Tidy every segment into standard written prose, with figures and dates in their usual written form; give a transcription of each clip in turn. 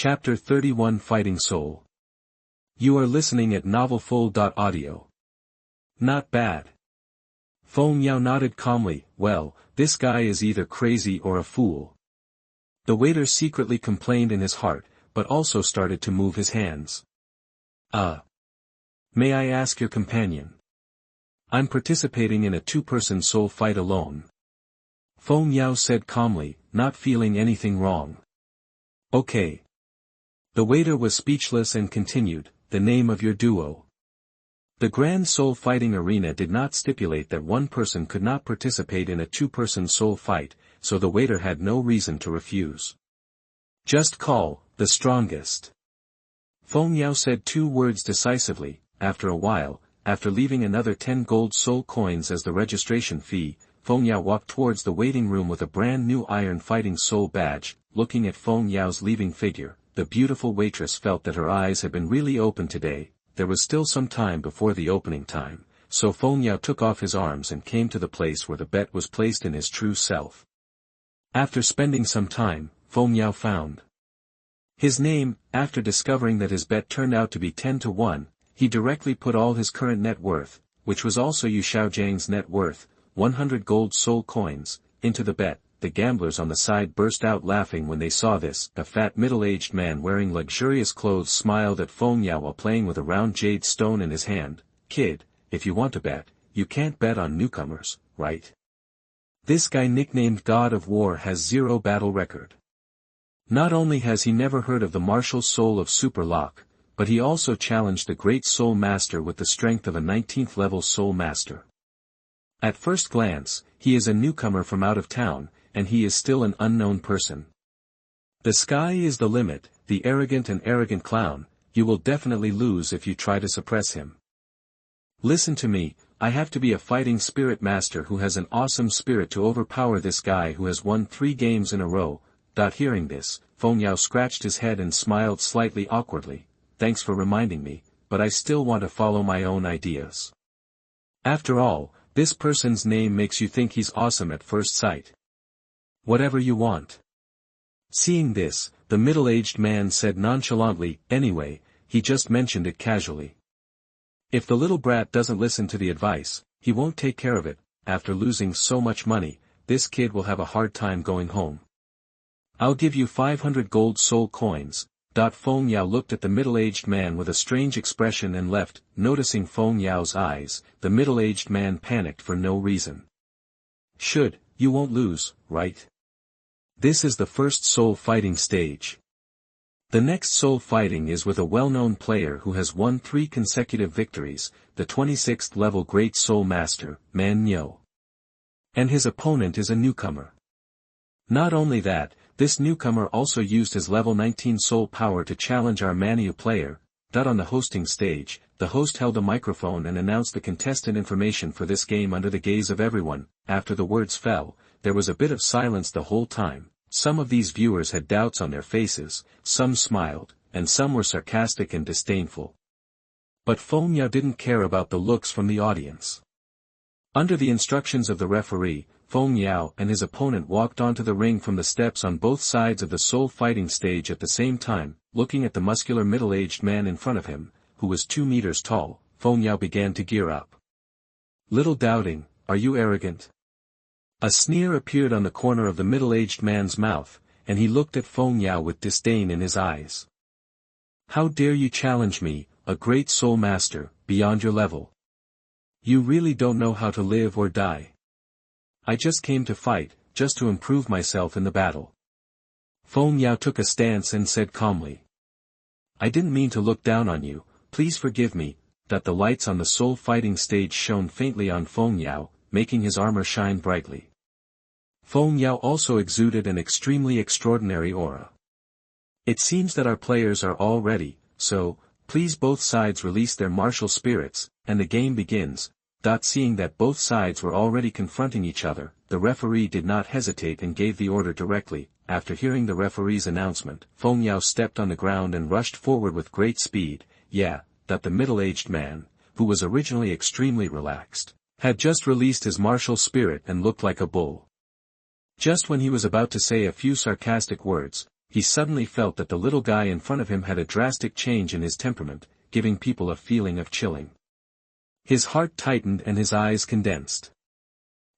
Chapter 31 Fighting Soul. You are listening at novelfull.audio. Not bad. Feng Yao nodded calmly. Well, this guy is either crazy or a fool. The waiter secretly complained in his heart, but also started to move his hands. May I ask your companion? I'm participating in a two-person soul fight alone. Feng Yao said calmly, not feeling anything wrong. Okay. The waiter was speechless and continued, the name of your duo. The Grand Soul Fighting Arena did not stipulate that one person could not participate in a two-person soul fight, so the waiter had no reason to refuse. Just call, the strongest. Feng Yao said two words decisively. After a while, after leaving another 10 gold soul coins as the registration fee, Feng Yao walked towards the waiting room with a brand new iron fighting soul badge. Looking at Feng Yao's leaving figure, the beautiful waitress felt that her eyes had been really open today. There was still some time before the opening time, so Feng Yao took off his arms and came to the place where the bet was placed in his true self. After spending some time, Feng Yao found his name. After discovering that his bet turned out to be 10-1, he directly put all his current net worth, which was also Yu Xiaogang's net worth, 100 gold soul coins, into the bet. The gamblers on the side burst out laughing when they saw this. A fat middle-aged man wearing luxurious clothes smiled at Feng Yao while playing with a round jade stone in his hand. Kid, if you want to bet, you can't bet on newcomers, right? This guy nicknamed God of War has 0 battle record. Not only has he never heard of the martial soul of Super Lock, but he also challenged the great soul master with the strength of a 19th level soul master. At first glance, he is a newcomer from out of town, and he is still an unknown person. The sky is the limit, the arrogant clown. You will definitely lose if you try to suppress him. Listen to me, I have to be a fighting spirit master who has an awesome spirit to overpower this guy who has won 3 games in a row. Hearing this, Feng Yao scratched his head and smiled slightly awkwardly. Thanks for reminding me, but I still want to follow my own ideas. After all, this person's name makes you think he's awesome at first sight. Whatever you want. Seeing this, the middle-aged man said nonchalantly, anyway, he just mentioned it casually. If the little brat doesn't listen to the advice, he won't take care of it. After losing so much money, this kid will have a hard time going home. I'll give you 500 gold soul coins. Feng Yao looked at the middle-aged man with a strange expression and left. Noticing Feng Yao's eyes, the middle-aged man panicked for no reason. You won't lose, right? This is the first soul fighting stage. The next soul fighting is with a well-known player who has won 3 consecutive victories, the 26th level Great Soul Master, Mtlno. And his opponent is a newcomer. Not only that, this newcomer also used his level 19 soul power to challenge our NaN player. On the hosting stage, the host held a microphone and announced the contestant information for this game under the gaze of everyone. After the words fell, there was a bit of silence the whole time. Some of these viewers had doubts on their faces, some smiled, and some were sarcastic and disdainful. But Feng Yao didn't care about the looks from the audience. Under the instructions of the referee, Feng Yao and his opponent walked onto the ring from the steps on both sides of the soul fighting stage at the same time. Looking at the muscular middle-aged man in front of him, who was 2 meters tall, Feng Yao began to gear up. Little doubting, are you arrogant? A sneer appeared on the corner of the middle-aged man's mouth, and he looked at Feng Yao with disdain in his eyes. How dare you challenge me, a great soul master, beyond your level? You really don't know how to live or die. I just came to fight, just to improve myself in the battle. Feng Yao took a stance and said calmly. I didn't mean to look down on you, please forgive me. The lights on the soul fighting stage shone faintly on Feng Yao, making his armor shine brightly. Feng Yao also exuded an extremely extraordinary aura. It seems that our players are all ready, so, please both sides release their martial spirits, and the game begins. Seeing that both sides were already confronting each other, the referee did not hesitate and gave the order directly. After hearing the referee's announcement, Feng Yao stepped on the ground and rushed forward with great speed. The middle-aged man, who was originally extremely relaxed, had just released his martial spirit and looked like a bull. Just when he was about to say a few sarcastic words, he suddenly felt that the little guy in front of him had a drastic change in his temperament, giving people a feeling of chilling. His heart tightened and his eyes condensed.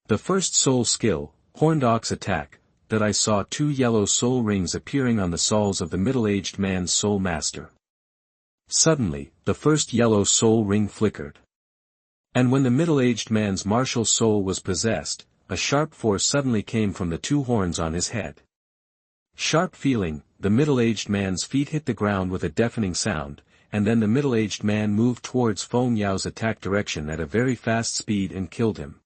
The first soul skill, Horned Ox Attack, that I saw 2 yellow soul rings appearing on the soles of the middle-aged man's soul master. Suddenly, the first yellow soul ring flickered. And when the middle-aged man's martial soul was possessed, a sharp force suddenly came from the 2 horns on his head. Sharp feeling, the middle-aged man's feet hit the ground with a deafening sound, and then the middle-aged man moved towards Feng Yao's attack direction at a very fast speed and killed him.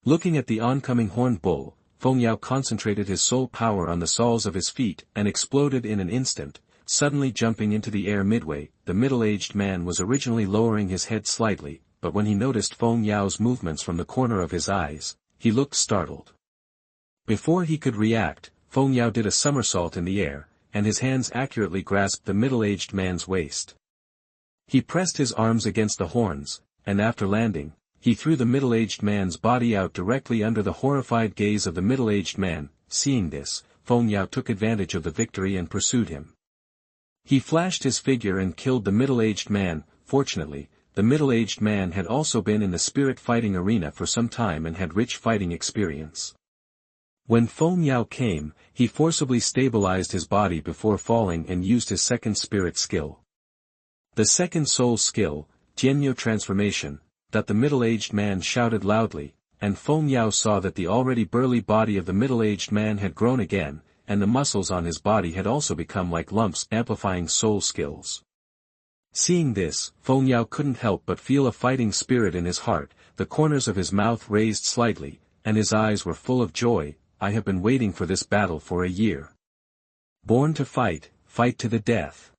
Looking at the oncoming horned bull, Feng Yao concentrated his soul power on the soles of his feet and exploded in an instant, suddenly jumping into the air midway. The middle-aged man was originally lowering his head slightly, but when he noticed Feng Yao's movements from the corner of his eyes, he looked startled. Before he could react, Feng Yao did a somersault in the air, and his hands accurately grasped the middle-aged man's waist. He pressed his arms against the horns, and after landing, he threw the middle-aged man's body out directly under the horrified gaze of the middle-aged man. Seeing this, Feng Yao took advantage of the victory and pursued him. He flashed his figure and killed the middle-aged man. Fortunately, the middle-aged man had also been in the spirit fighting arena for some time and had rich fighting experience. When Feng Yao came, he forcibly stabilized his body before falling and used his second spirit skill. The second soul skill, Tiandou transformation, that the middle-aged man shouted loudly, and Feng Yao saw that the already burly body of the middle-aged man had grown again, and the muscles on his body had also become like lumps, amplifying soul skills. Seeing this, Feng Yao couldn't help but feel a fighting spirit in his heart. The corners of his mouth raised slightly, and his eyes were full of joy. I have been waiting for this battle for a year. Born to fight, fight to the death.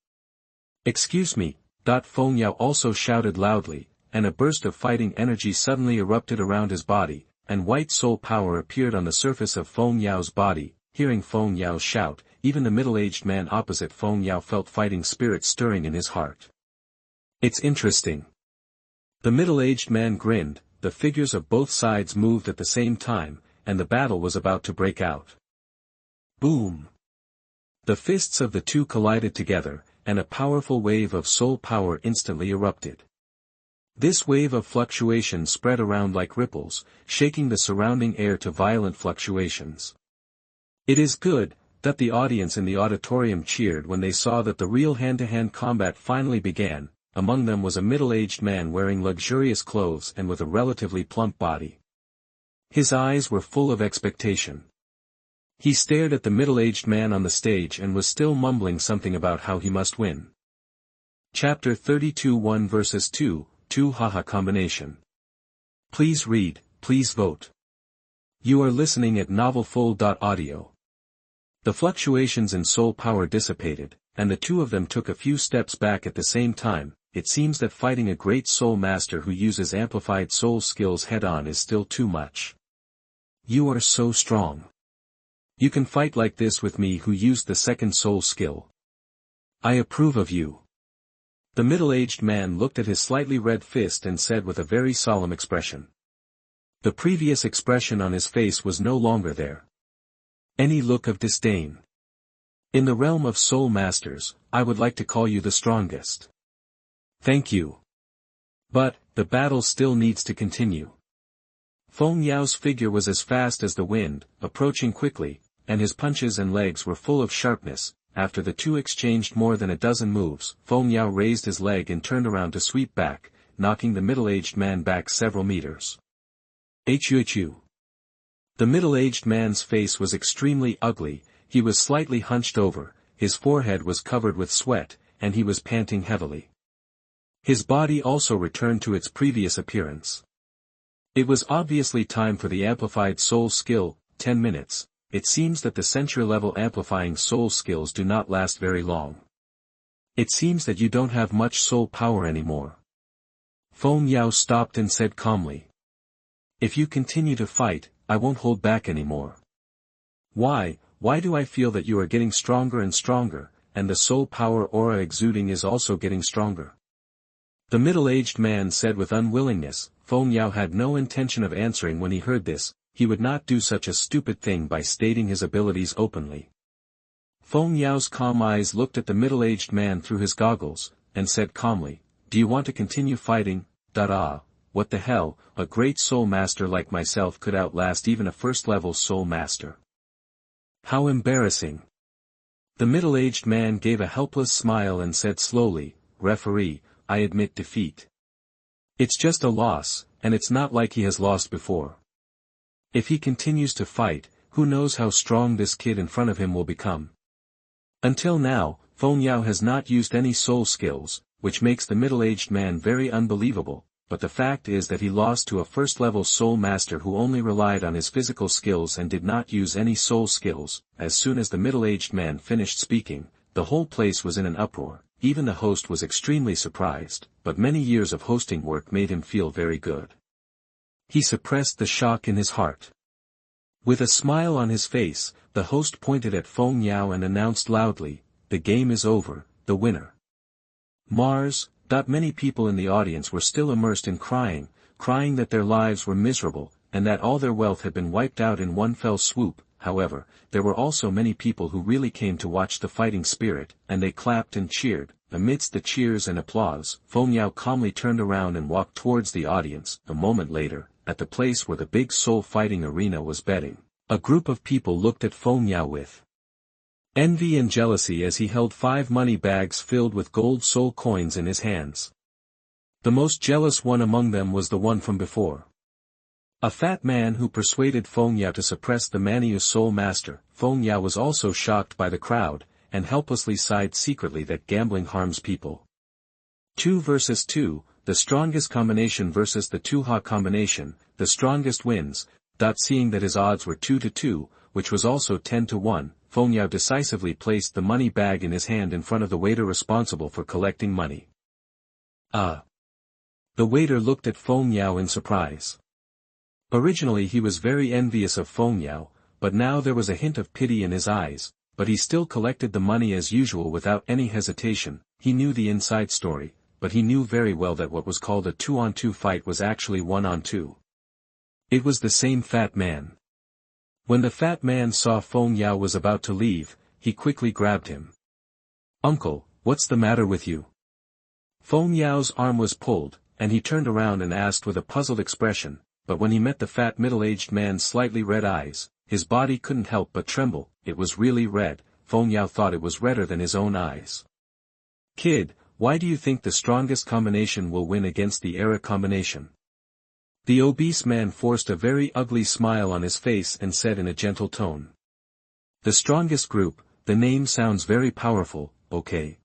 Excuse me, Feng Yao also shouted loudly, and a burst of fighting energy suddenly erupted around his body, and white soul power appeared on the surface of Feng Yao's body. Hearing Feng Yao's shout, even the middle-aged man opposite Feng Yao felt fighting spirit stirring in his heart. It's interesting. The middle-aged man grinned. The figures of both sides moved at the same time, and the battle was about to break out. Boom! The fists of the two collided together, and a powerful wave of soul power instantly erupted. This wave of fluctuation spread around like ripples, shaking the surrounding air to violent fluctuations. It is good that the audience in the auditorium cheered when they saw that the real hand-to-hand combat finally began. Among them was a middle-aged man wearing luxurious clothes and with a relatively plump body. His eyes were full of expectation. He stared at the middle-aged man on the stage and was still mumbling something about how he must win. Chapter 32 1 versus 2, 2 haha combination. Please read, please vote. You are listening at novelfull.audio. The fluctuations in soul power dissipated, and the two of them took a few steps back at the same time. It seems that fighting a great soul master who uses amplified soul skills head-on is still too much. You are so strong. You can fight like this with me who used the second soul skill. I approve of you. The middle-aged man looked at his slightly red fist and said with a very solemn expression. The previous expression on his face was no longer there. Any look of disdain. In the realm of soul masters, I would like to call you the strongest. Thank you. But, the battle still needs to continue. Feng Yao's figure was as fast as the wind, approaching quickly, and his punches and legs were full of sharpness. After the two exchanged more than a dozen moves, Feng Yao raised his leg and turned around to sweep back, knocking the middle-aged man back several meters. Hu. The middle-aged man's face was extremely ugly. He was slightly hunched over, his forehead was covered with sweat, and he was panting heavily. His body also returned to its previous appearance. It was obviously time for the amplified soul skill. 10 minutes. It seems that the century-level amplifying soul skills do not last very long. It seems that you don't have much soul power anymore. Feng Yao stopped and said calmly. If you continue to fight, I won't hold back anymore. Why do I feel that you are getting stronger and stronger, and the soul power aura exuding is also getting stronger? The middle-aged man said with unwillingness. Feng Yao had no intention of answering when he heard this. He would not do such a stupid thing by stating his abilities openly. Feng Yao's calm eyes looked at the middle-aged man through his goggles, and said calmly, "Do you want to continue fighting? What the hell, a great soul master like myself could outlast even a first-level soul master. How embarrassing." The middle-aged man gave a helpless smile and said slowly, "Referee, I admit defeat. It's just a loss, and it's not like he has lost before. If he continues to fight, who knows how strong this kid in front of him will become." Until now, Feng Yao has not used any soul skills, which makes the middle-aged man very unbelievable, but the fact is that he lost to a first-level soul master who only relied on his physical skills and did not use any soul skills. As soon as the middle-aged man finished speaking, the whole place was in an uproar. Even the host was extremely surprised, but many years of hosting work made him feel very good. He suppressed the shock in his heart. With a smile on his face, the host pointed at Feng Yao and announced loudly, "The game is over, the winner." Mars. Many people in the audience were still immersed in crying that their lives were miserable, and that all their wealth had been wiped out in one fell swoop. However, there were also many people who really came to watch the fighting spirit, and they clapped and cheered. Amidst the cheers and applause, Feng Yao calmly turned around and walked towards the audience. A moment later, at the place where the big soul fighting arena was betting, a group of people looked at Feng Yao with envy and jealousy as he held 5 money bags filled with gold soul coins in his hands. The most jealous one among them was the one from before. A fat man who persuaded Feng Yao to suppress the Maniu soul master. Feng Yao was also shocked by the crowd, and helplessly sighed secretly that gambling harms people. 2 versus 2, the strongest combination versus the 2-ha combination, the strongest wins. Seeing that his odds were 2-2, which was also 10-1, Feng Yao decisively placed the money bag in his hand in front of the waiter responsible for collecting money. The waiter looked at Feng Yao in surprise. Originally he was very envious of Feng Yao, but now there was a hint of pity in his eyes, but he still collected the money as usual without any hesitation. He knew the inside story, but he knew very well that what was called a 2-on-2 fight was actually 1-on-2. It was the same fat man. When the fat man saw Feng Yao was about to leave, he quickly grabbed him. "Uncle, what's the matter with you?" Feng Yao's arm was pulled, and he turned around and asked with a puzzled expression, but when he met the fat middle-aged man's slightly red eyes, his body couldn't help but tremble. It was really red. Feng Yao thought it was redder than his own eyes. "Kid, why do you think the strongest combination will win against the era combination?" The obese man forced a very ugly smile on his face and said in a gentle tone. "The strongest group, the name sounds very powerful, okay?"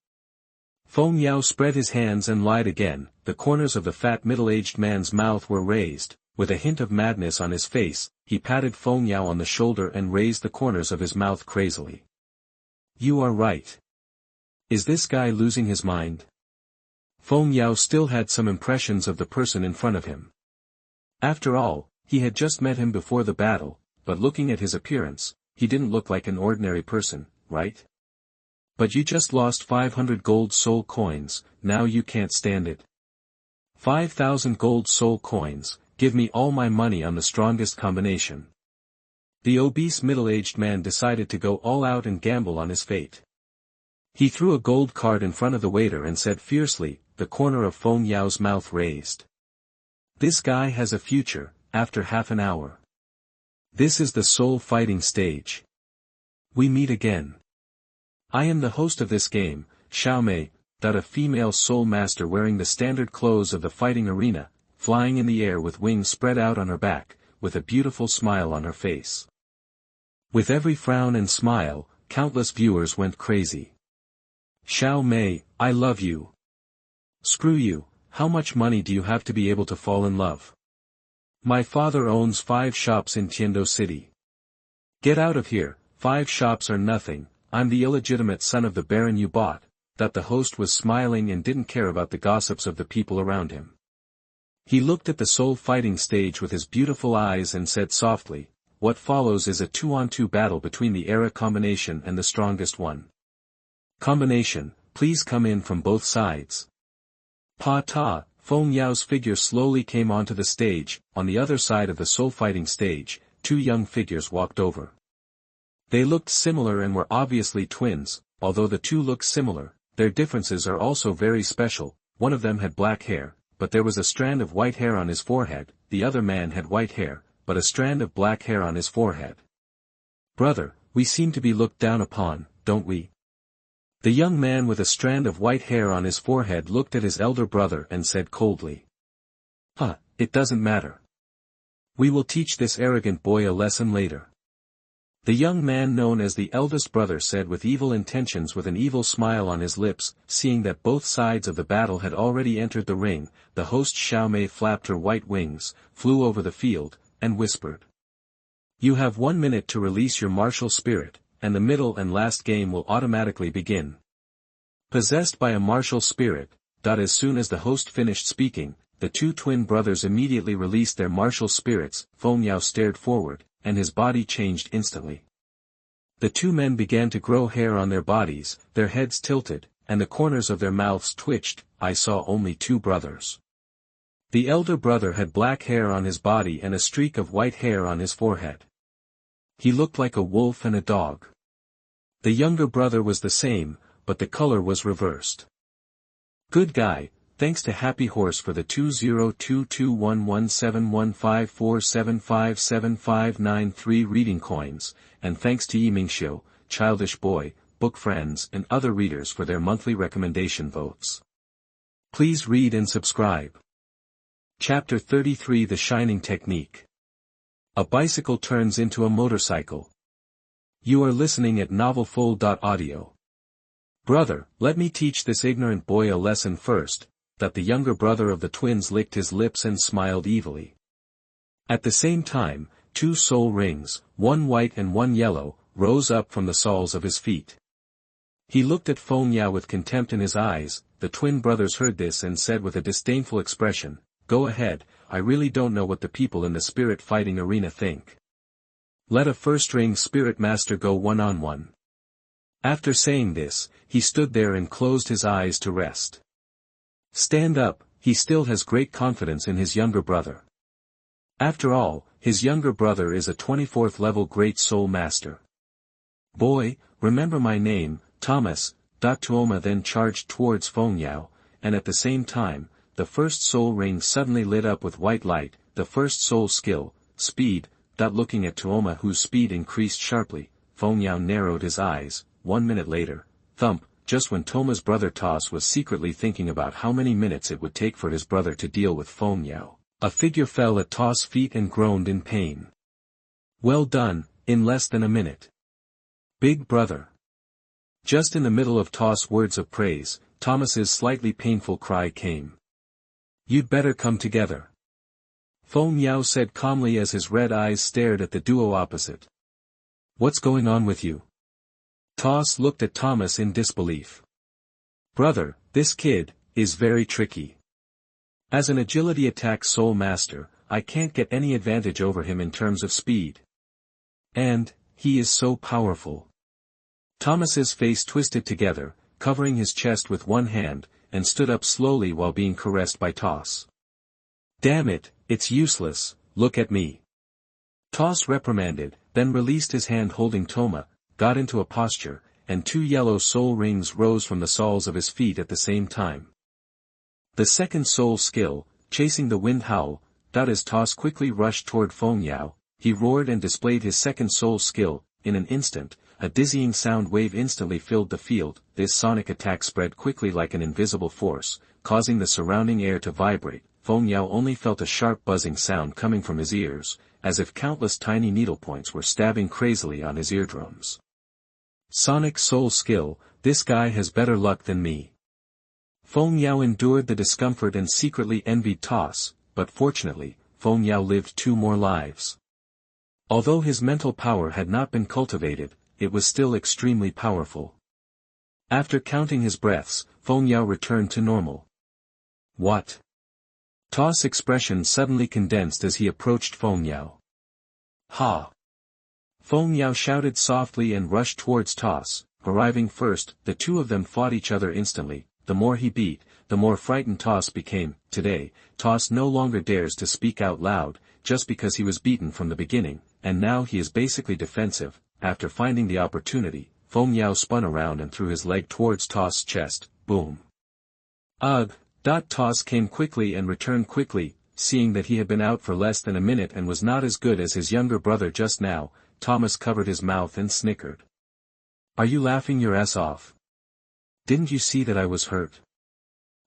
Feng Yao spread his hands and lied again. The corners of the fat middle-aged man's mouth were raised. With a hint of madness on his face, he patted Feng Yao on the shoulder and raised the corners of his mouth crazily. "You are right. Is this guy losing his mind?" Feng Yao still had some impressions of the person in front of him. After all, he had just met him before the battle, but looking at his appearance, he didn't look like an ordinary person, right? "But you just lost 500 gold soul coins, now you can't stand it." 5,000 gold soul coins, give me all my money on the strongest combination. The obese middle-aged man decided to go all out and gamble on his fate. He threw a gold card in front of the waiter and said fiercely, the corner of Feng Yao's mouth raised. "This guy has a future, after half an hour. This is the soul fighting stage. We meet again. I am the host of this game, Xiaomei." A female soul master wearing the standard clothes of the fighting arena, flying in the air with wings spread out on her back, with a beautiful smile on her face. With every frown and smile, countless viewers went crazy. "Xiaomei, I love you. Screw you. How much money do you have to be able to fall in love? My father owns 5 shops in Tiandou city. Get out of here, 5 shops are nothing, I'm the illegitimate son of the baron you bought." The host was smiling and didn't care about the gossips of the people around him. He looked at the soul fighting stage with his beautiful eyes and said softly, "What follows is a 2-on-2 battle between the era combination and the strongest one. Combination, please come in from both sides." Pa-ta, Feng Yao's figure slowly came onto the stage. On the other side of the soul fighting stage, 2 young figures walked over. They looked similar and were obviously twins. Although the two looked similar, their differences are also very special. One of them had black hair, but there was a strand of white hair on his forehead. The other man had white hair, but a strand of black hair on his forehead. Brother, we seem to be looked down upon, don't we? The young man with a strand of white hair on his forehead looked at his elder brother and said coldly. It doesn't matter. We will teach this arrogant boy a lesson later. The young man known as the eldest brother said with evil intentions with an evil smile on his lips. Seeing that both sides of the battle had already entered the ring, the host Xiaomei flapped her white wings, flew over the field, and whispered. You have 1 minute to release your martial spirit, and the middle and last game will automatically begin. Possessed by a martial spirit, as soon as the host finished speaking, the two twin brothers immediately released their martial spirits. Feng Yao stared forward, and his body changed instantly. The two men began to grow hair on their bodies, their heads tilted, and the corners of their mouths twitched. I saw only two brothers. The elder brother had black hair on his body and a streak of white hair on his forehead. He looked like a wolf and a dog. The younger brother was the same, but the color was reversed. Good guy, thanks to Happy Horse for the 2022117154757593 reading coins, and thanks to Yimingxiu, Childish Boy, Book Friends and other readers for their monthly recommendation votes. Please read and subscribe. Chapter 33 The Shining Technique. A bicycle turns into a motorcycle. You are listening at novelfull.audio. Brother, let me teach this ignorant boy a lesson first. That the younger brother of the twins licked his lips and smiled evilly. At the same time, two soul rings, one white and one yellow, rose up from the soles of his feet. He looked at Feng Yao with contempt in his eyes. The twin brothers heard this and said with a disdainful expression, Go ahead, I really don't know what the people in the spirit fighting arena think. Let a first-ring spirit master go one-on-one. After saying this, he stood there and closed his eyes to rest. Stand up, he still has great confidence in his younger brother. After all, his younger brother is a 24th level Great Soul Master. Boy, remember my name, Thomas. Tuoma then charged towards Feng Yao, and at the same time, the first soul ring suddenly lit up with white light. The first soul skill, speed. Looking at Tuoma whose speed increased sharply, Feng Yao narrowed his eyes. 1 minute later, thump. Just when Toma's brother Toss was secretly thinking about how many minutes it would take for his brother to deal with Feng Yao, a figure fell at Toss' feet and groaned in pain. Well done, in less than a minute. Big brother. Just in the middle of Toss' words of praise, Thomas's slightly painful cry came. You'd better come together. Feng Yao said calmly as his red eyes stared at the duo opposite. What's going on with you? Toss looked at Thomas in disbelief. Brother, this kid is very tricky. As an agility attack soul master, I can't get any advantage over him in terms of speed. And, he is so powerful. Thomas's face twisted together, covering his chest with one hand, and stood up slowly while being caressed by Toss. Damn it, it's useless, look at me. Toss reprimanded, then released his hand holding Toma, got into a posture, and two yellow soul rings rose from the soles of his feet at the same time. The second soul skill, chasing the wind howl. As Toss quickly rushed toward Feng Yao, he roared and displayed his second soul skill. In an instant, a dizzying sound wave instantly filled the field. This sonic attack spread quickly like an invisible force, causing the surrounding air to vibrate. Feng Yao only felt a sharp buzzing sound coming from his ears, as if countless tiny needlepoints were stabbing crazily on his eardrums. Sonic soul skill, this guy has better luck than me. Feng Yao endured the discomfort and secretly envied Toss, but fortunately, Feng Yao lived 2 more lives. Although his mental power had not been cultivated, it was still extremely powerful. After counting his breaths, Feng Yao returned to normal. What? Toss' expression suddenly condensed as he approached Feng Yao. Ha! Feng Yao shouted softly and rushed towards Toss. Arriving first, the two of them fought each other instantly. The more he beat, the more frightened Toss became. Today, Toss no longer dares to speak out loud, just because he was beaten from the beginning, and now he is basically defensive. after finding the opportunity, Feng Yao spun around and threw his leg towards Toss's chest, boom. Ugh! Toss came quickly and returned quickly, seeing that he had been out for less than a minute and was not as good as his younger brother just now. Thomas covered his mouth and snickered. Are you laughing your ass off? Didn't you see that I was hurt?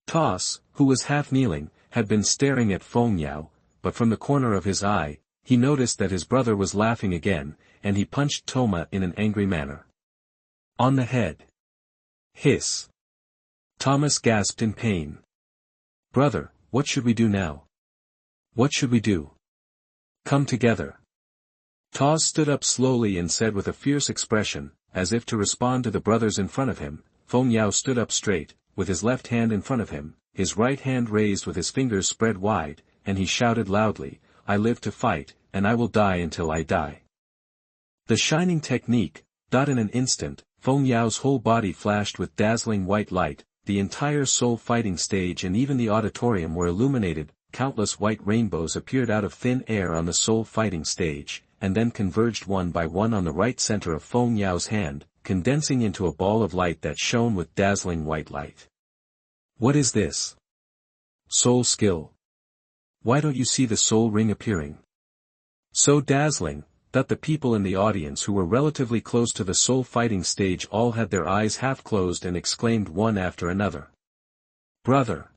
Toss, who was half kneeling, had been staring at Feng Yao, but from the corner of his eye, he noticed that his brother was laughing again, and he punched Toma in an angry manner. On the head. Hiss. Thomas gasped in pain. Brother, what should we do now? What should we do? Come together. Toss stood up slowly and said with a fierce expression, as if to respond to the brothers in front of him. Feng Yao stood up straight, with his left hand in front of him, his right hand raised with his fingers spread wide, and he shouted loudly, I live to fight, and I will die until I die. The shining technique. In an instant, Feng Yao's whole body flashed with dazzling white light, the entire soul fighting stage and even the auditorium were illuminated, countless white rainbows appeared out of thin air on the soul fighting stage, and then converged one by one on the right center of Feng Yao's hand, condensing into a ball of light that shone with dazzling white light. What is this? Soul skill. Why don't you see the soul ring appearing? So dazzling, that the people in the audience who were relatively close to the soul fighting stage all had their eyes half closed and exclaimed one after another. Brother!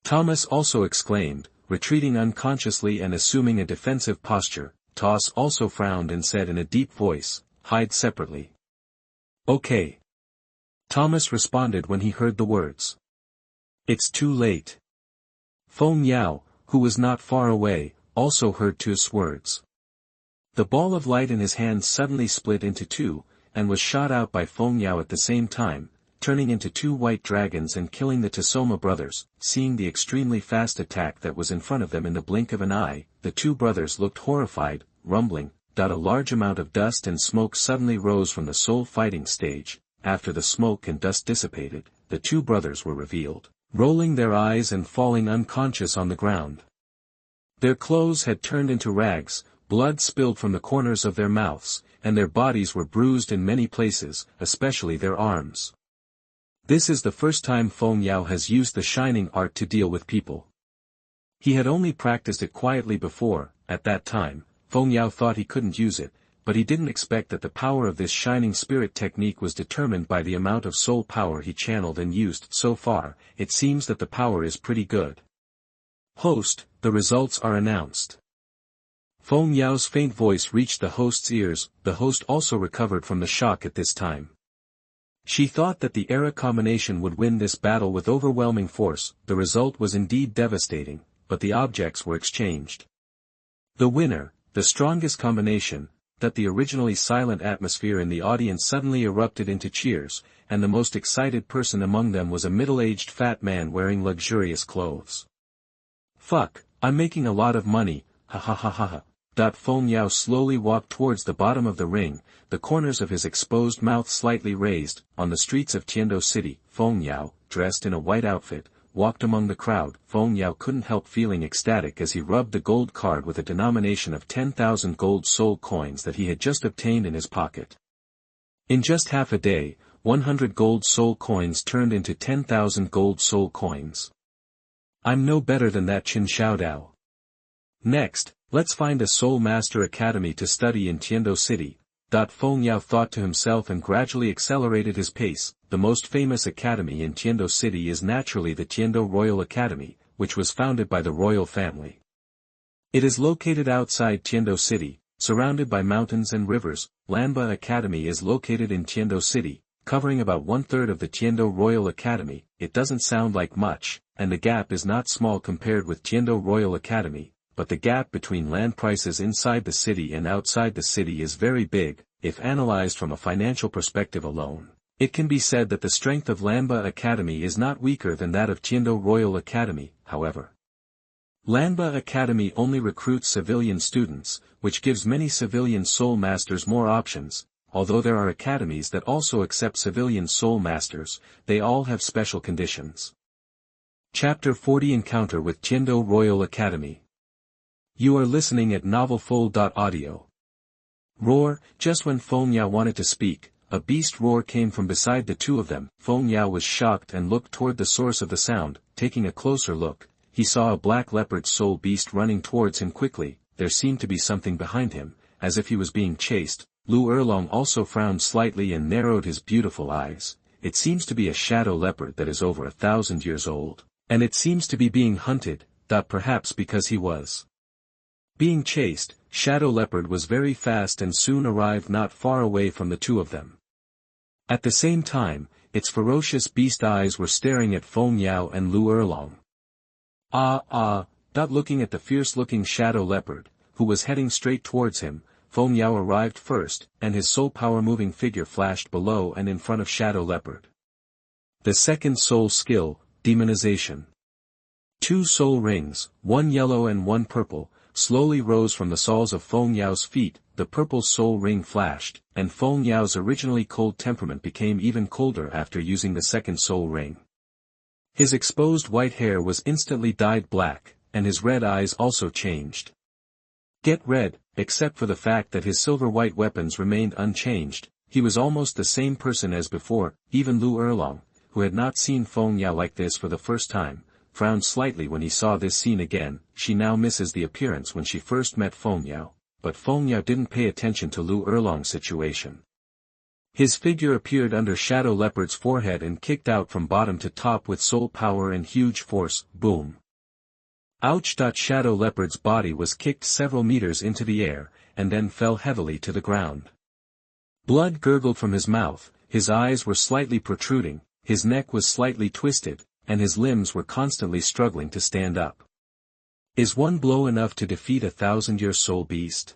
Thomas also exclaimed, retreating unconsciously and assuming a defensive posture. Toss also frowned and said in a deep voice, hide separately. Okay. Thomas responded when he heard the words. It's too late. Feng Yao, who was not far away, also heard Tu's words. The ball of light in his hand suddenly split into two, and was shot out by Feng Yao at the same time, turning into two white dragons and killing the Tasoma brothers. Seeing the extremely fast attack that was in front of them in the blink of an eye, the two brothers looked horrified, rumbling. A large amount of dust and smoke suddenly rose from the soul fighting stage. After the smoke and dust dissipated, the two brothers were revealed, rolling their eyes and falling unconscious on the ground. Their clothes had turned into rags, blood spilled from the corners of their mouths, and their bodies were bruised in many places, especially their arms. This is the first time Feng Yao has used the shining art to deal with people. He had only practiced it quietly before. At that time, Feng Yao thought he couldn't use it, but he didn't expect that the power of this shining spirit technique was determined by the amount of soul power he channeled and used. So far, it seems that the power is pretty good. Host, the results are announced. Feng Yao's faint voice reached the host's ears. The host also recovered from the shock at this time. She thought that the era combination would win this battle with overwhelming force. The result was indeed devastating, but the objects were exchanged. The winner, the strongest combination. That the originally silent atmosphere in the audience suddenly erupted into cheers, and the most excited person among them was a middle-aged fat man wearing luxurious clothes. Fuck, I'm making a lot of money, ha ha ha ha ha. Feng Yao slowly walked towards the bottom of the ring, the corners of his exposed mouth slightly raised. On the streets of Tiandou City, Feng Yao, dressed in a white outfit, walked among the crowd. Feng Yao couldn't help feeling ecstatic as he rubbed the gold card with a denomination of 10,000 gold soul coins that he had just obtained in his pocket. In just half a day, 100 gold soul coins turned into 10,000 gold soul coins. I'm no better than that Qin Xiaodao. Next, let's find a Soul Master Academy to study in Tiandou City. Feng Yao thought to himself and gradually accelerated his pace. The most famous academy in Tiandou City is naturally the Tiandou Royal Academy, which was founded by the royal family. It is located outside Tiandou City, surrounded by mountains and rivers. Lanba Academy is located in Tiandou City, covering about 1/3 of the Tiandou Royal Academy. It doesn't sound like much, and the gap is not small compared with Tiandou Royal Academy, but the gap between land prices inside the city and outside the city is very big. If analyzed from a financial perspective alone, it can be said that the strength of Lanba Academy is not weaker than that of Tiandou Royal Academy. However, Lanba Academy only recruits civilian students, which gives many civilian soul masters more options. Although there are academies that also accept civilian soul masters, they all have special conditions. Chapter 40 Encounter with Tiandou Royal Academy. You are listening at novelfold.audio. Roar, just when Feng Yao wanted to speak, a beast roar came from beside the two of them. Feng Yao was shocked and looked toward the source of the sound. Taking a closer look, he saw a black leopard soul beast running towards him quickly. There seemed to be something behind him, as if he was being chased. Liu Erlong also frowned slightly and narrowed his beautiful eyes. It seems to be a shadow leopard that is over 1,000 years old, and it seems to be being hunted, perhaps because he was being chased. Shadow leopard was very fast and soon arrived not far away from the two of them. At the same time, its ferocious beast eyes were staring at Feng Yao and Liu Erlong. Looking at the fierce-looking shadow leopard, who was heading straight towards him, Feng Yao arrived first, and his soul power moving figure flashed below and in front of shadow leopard. The second soul skill, demonization. 2 soul rings, one yellow and one purple, slowly rose from the soles of Feng Yao's feet. The purple soul ring flashed, and Feng Yao's originally cold temperament became even colder after using the second soul ring. His exposed white hair was instantly dyed black, and his red eyes also changed. Get red, except for the fact that his silver-white weapons remained unchanged. He was almost the same person as before. Even Liu Erlong, who had not seen Feng Yao like this for the first time, frowned slightly when he saw this scene again. She now misses the appearance when she first met Feng Yao, but Feng Yao didn't pay attention to Liu Erlong's situation. His figure appeared under Shadow Leopard's forehead and kicked out from bottom to top with soul power and huge force. Boom! Ouch! Shadow Leopard's body was kicked several meters into the air, and then fell heavily to the ground. Blood gurgled from his mouth, his eyes were slightly protruding, his neck was slightly twisted, and his limbs were constantly struggling to stand up. Is one blow enough to defeat 1,000-year soul beast?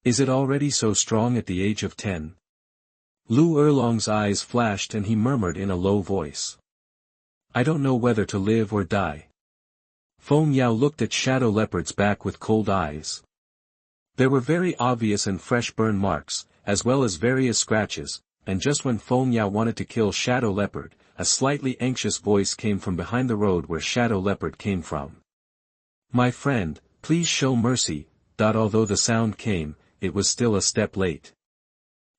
Is it already so strong at the age of 10? Liu Erlong's eyes flashed and he murmured in a low voice. I don't know whether to live or die. Feng Yao looked at Shadow Leopard's back with cold eyes. There were very obvious and fresh burn marks, as well as various scratches, and just when Feng Yao wanted to kill Shadow Leopard, a slightly anxious voice came from behind the road where Shadow Leopard came from. My friend, please show mercy. Although the sound came, it was still a step late.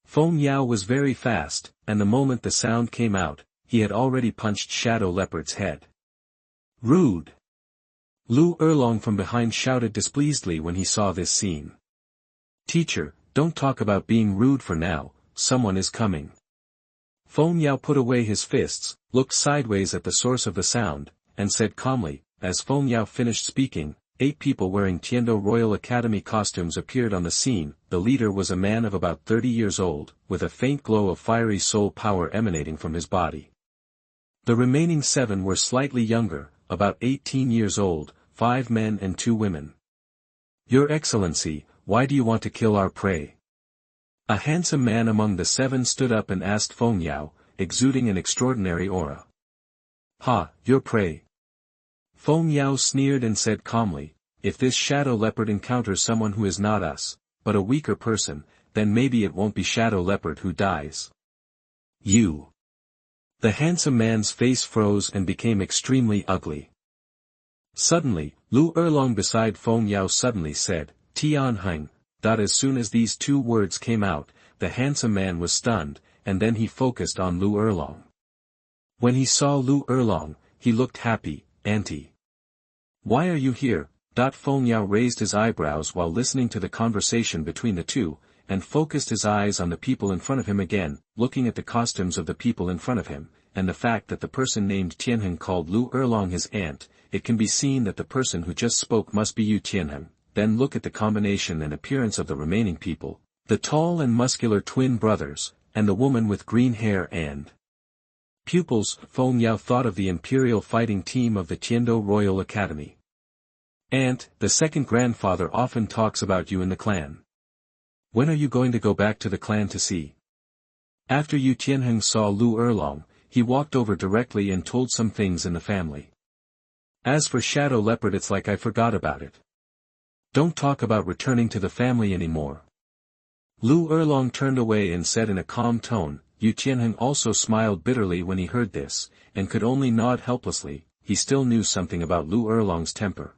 Feng Yao was very fast, and the moment the sound came out, he had already punched Shadow Leopard's head. Rude! Liu Erlong from behind shouted displeasedly when he saw this scene. Teacher, don't talk about being rude for now, someone is coming. Feng Yao put away his fists, looked sideways at the source of the sound, and said calmly. As Feng Yao finished speaking, 8 people wearing Tiandou Royal Academy costumes appeared on the scene. The leader was a man of about 30 years old, with a faint glow of fiery soul power emanating from his body. The remaining 7 were slightly younger, about 18 years old, 5 men and 2 women. Your Excellency, why do you want to kill our prey? A handsome man among the 7 stood up and asked Feng Yao, exuding an extraordinary aura. Your prey. Feng Yao sneered and said calmly, if this Shadow Leopard encounters someone who is not us, but a weaker person, then maybe it won't be Shadow Leopard who dies. You. The handsome man's face froze and became extremely ugly. Suddenly, Liu Erlong beside Feng Yao suddenly said, Tianheng. As soon as these 2 words came out, the handsome man was stunned, and then he focused on Liu Erlong. When he saw Liu Erlong, he looked happy. Auntie. Why are you here? Feng Yao raised his eyebrows while listening to the conversation between the two, and focused his eyes on the people in front of him again, looking at the costumes of the people in front of him, and the fact that the person named Tianheng called Liu Erlong his aunt. It can be seen that the person who just spoke must be Yu Tianheng. Then look at the combination and appearance of the remaining people, the tall and muscular twin brothers, and the woman with green hair and pupils. Feng Yao thought of the imperial fighting team of the Tiandou Royal Academy. Aunt, the second grandfather often talks about you in the clan. When are you going to go back to the clan to see? After Yu Tianheng saw Liu Erlong, he walked over directly and told some things in the family. As for Shadow Leopard, it's like I forgot about it. Don't talk about returning to the family anymore. Liu Erlong turned away and said in a calm tone. Yu Tianheng also smiled bitterly when he heard this, and could only nod helplessly. He still knew something about Liu Erlong's temper.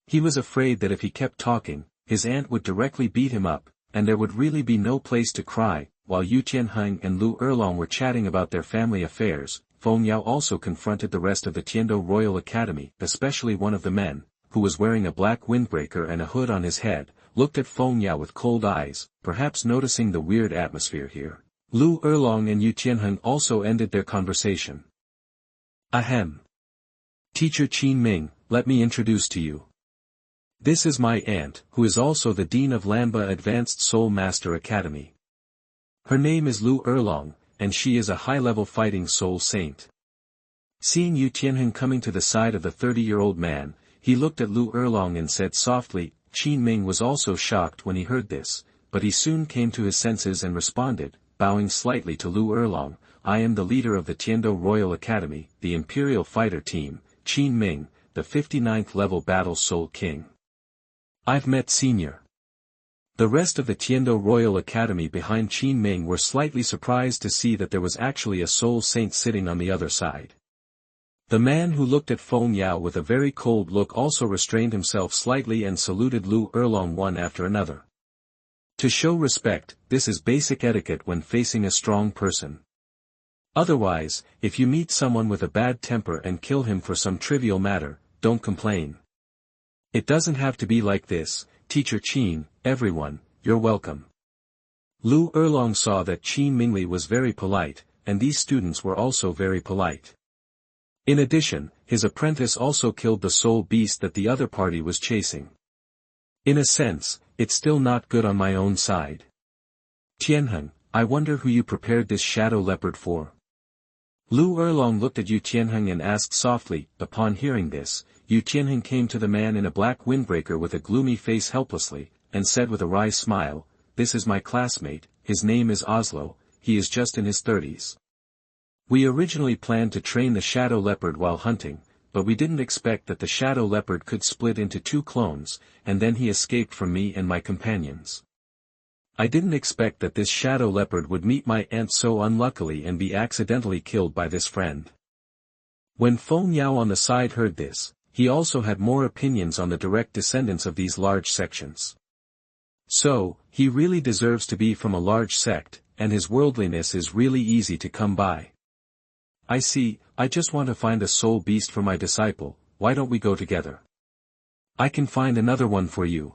He was afraid that if he kept talking, his aunt would directly beat him up, and there would really be no place to cry. While Yu Tianheng and Liu Erlong were chatting about their family affairs, Feng Yao also confronted the rest of the Tiandou Royal Academy, especially one of the men, who was wearing a black windbreaker and a hood on his head, looked at Feng Yao with cold eyes, perhaps noticing the weird atmosphere here. Liu Erlong and Yu Tianheng also ended their conversation. Ahem. Teacher Qin Ming, let me introduce to you. This is my aunt, who is also the Dean of Lanba Advanced Soul Master Academy. Her name is Liu Erlong, and she is a high-level fighting soul saint. Seeing Yu Tianheng coming to the side of the 30-year-old man, he looked at Liu Erlong and said softly. Qin Ming was also shocked when he heard this, but he soon came to his senses and responded, bowing slightly to Liu Erlong, I am the leader of the Tiandou Royal Academy, the Imperial Fighter Team, Qin Ming, the 59th level Battle Soul King. I've met Senior. The rest of the Tiandou Royal Academy behind Qin Ming were slightly surprised to see that there was actually a soul saint sitting on the other side. The man who looked at Feng Yao with a very cold look also restrained himself slightly and saluted Liu Erlong one after another. To show respect, this is basic etiquette when facing a strong person. Otherwise, if you meet someone with a bad temper and kill him for some trivial matter, don't complain. It doesn't have to be like this. Teacher Qin, everyone, you're welcome. Liu Erlong saw that Qin Mingli was very polite, and these students were also very polite. In addition, his apprentice also killed the soul beast that the other party was chasing. In a sense, it's still not good on my own side. Tianheng, I wonder who you prepared this shadow leopard for? Liu Erlong looked at Yu Tianheng and asked softly. Upon hearing this, Yu Tianheng came to the man in a black windbreaker with a gloomy face helplessly, and said with a wry smile, this is my classmate, his name is Oslo, he is just in his 30s. We originally planned to train the shadow leopard while hunting, but we didn't expect that the shadow leopard could split into 2 clones, and then he escaped from me and my companions. I didn't expect that this shadow leopard would meet my aunt so unluckily and be accidentally killed by this friend. When Feng Yao on the side heard this, he also had more opinions on the direct descendants of these large sections. So, he really deserves to be from a large sect, and his worldliness is really easy to come by. I see, I just want to find a soul beast for my disciple, why don't we go together? I can find another one for you,